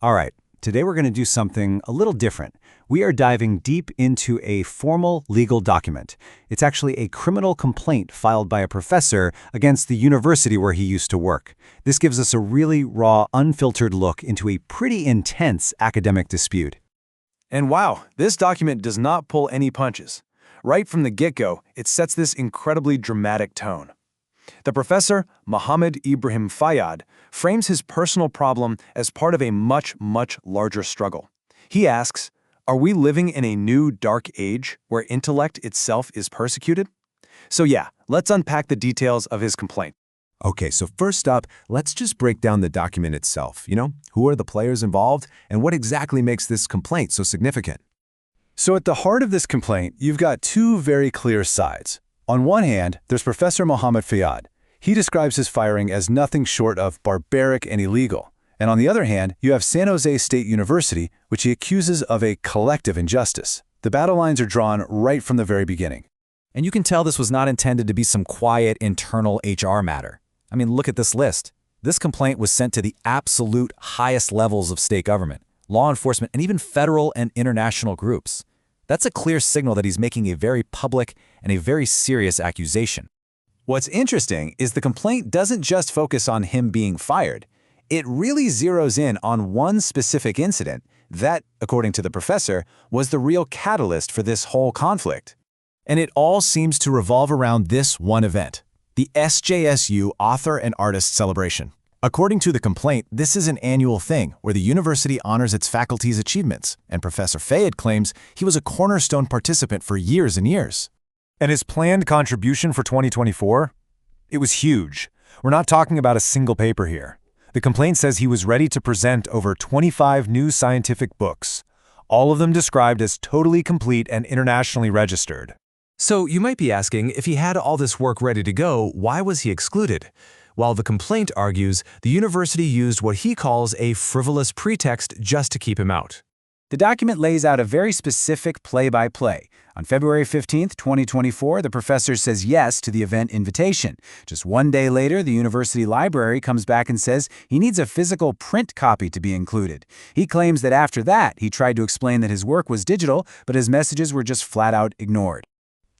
All right, today we're going to do something a little different. We are diving deep into a formal legal document. It's actually a criminal complaint filed by a professor against the university where he used to work. This gives us a really raw, unfiltered look into a pretty intense academic dispute. And wow, this document does not pull any punches. Right from the get-go, it sets this incredibly dramatic tone. The professor, Mohamed Ibrahim Fayad, frames his personal problem as part of a much larger struggle. He asks, are we living in a new dark age where intellect itself is persecuted? So yeah, let's unpack the details of his complaint. Okay, so first up, let's just break down the document itself. Who are the players involved and what exactly makes this complaint so significant? So at the heart of this complaint, you've got two very clear sides. On one hand, there's Professor Mohamed Fayad. He describes his firing as nothing short of barbaric and illegal. And on the other hand, you have San Jose State University, which he accuses of a collective injustice. The battle lines are drawn right from the very beginning. And you can tell this was not intended to be some quiet internal HR matter. I mean, look at this list. This complaint was sent to the absolute highest levels of state government, law enforcement, and even federal and international groups. That's a clear signal that he's making a very public and a very serious accusation. What's interesting is the complaint doesn't just focus on him being fired. It really zeroes in on one specific incident that, according to the professor, was the real catalyst for this whole conflict. And it all seems to revolve around this one event, the SJSU Author and Artist Celebration. According to the complaint, this is an annual thing where the university honors its faculty's achievements, and Professor Fayad claims he was a cornerstone participant for years and years. And his planned contribution for 2024? It was huge. We're not talking about a single paper here. The complaint says he was ready to present over 25 new scientific books, all of them described as totally complete and internationally registered. So you might be asking, if he had all this work ready to go, why was he excluded? While the complaint argues the university used what he calls a frivolous pretext just to keep him out. The document lays out a very specific play-by-play. On February 15, 2024, the professor says yes to the event invitation. Just one day later, the university library comes back and says he needs a physical print copy to be included. He claims that after that, he tried to explain that his work was digital, but his messages were just flat-out ignored.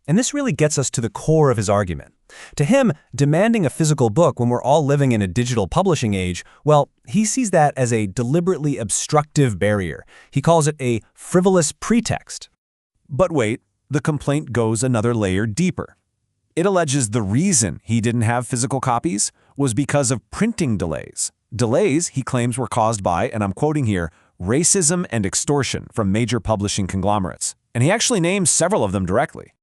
And this really gets us to the core of his argument. To him, demanding a physical book when we're all living in a digital publishing age, well, he sees that as a deliberately obstructive barrier. He calls it a frivolous pretext. But wait, the complaint goes another layer deeper. It alleges the reason he didn't have physical copies was because of printing delays. Delays, he claims, were caused by, and I'm quoting here, racism and extortion from major publishing conglomerates. And he actually names several of them directly.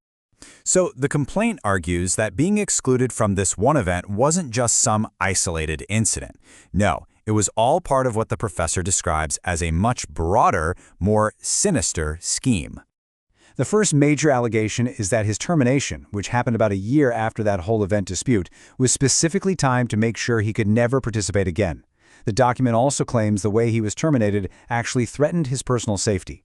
So the complaint argues that being excluded from this one event wasn't just some isolated incident. No, it was all part of what the professor describes as a much broader, more sinister scheme. The first major allegation is that his termination, which happened about a year after that whole event dispute, was specifically timed to make sure he could never participate again. The document also claims the way he was terminated actually threatened his personal safety.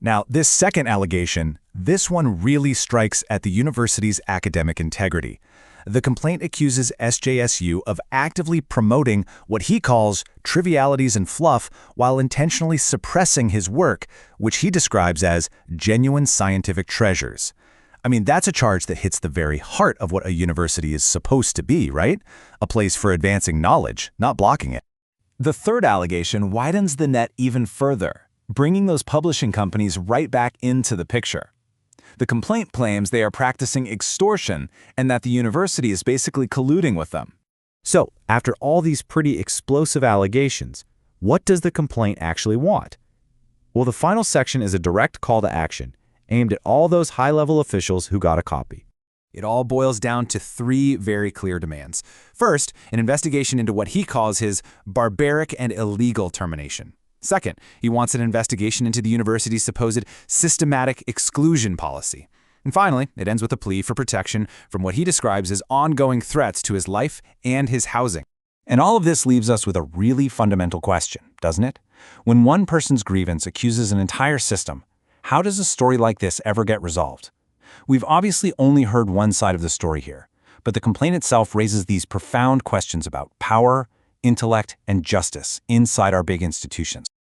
Now, this second allegation, this one really strikes at the university's academic integrity. The complaint accuses SJSU of actively promoting what he calls trivialities and fluff while intentionally suppressing his work, which he describes as genuine scientific treasures. I mean, that's a charge that hits the very heart of what a university is supposed to be, right? A place for advancing knowledge, not blocking it. The third allegation widens the net even further, bringing those publishing companies right back into the picture. The complaint claims they are practicing extortion and that the university is basically colluding with them. So, after all these pretty explosive allegations, what does the complaint actually want? Well, the final section is a direct call to action, aimed at all those high-level officials who got a copy. It all boils down to three very clear demands. First, an investigation into what he calls his barbaric and illegal termination. Second, he wants an investigation into the university's supposed systematic exclusion policy. And finally, it ends with a plea for protection from what he describes as ongoing threats to his life and his housing. And all of this leaves us with a really fundamental question, doesn't it? When one person's grievance accuses an entire system, how does a story like this ever get resolved? We've obviously only heard one side of the story here, but the complaint itself raises these profound questions about power, intellect, and justice inside our big institutions.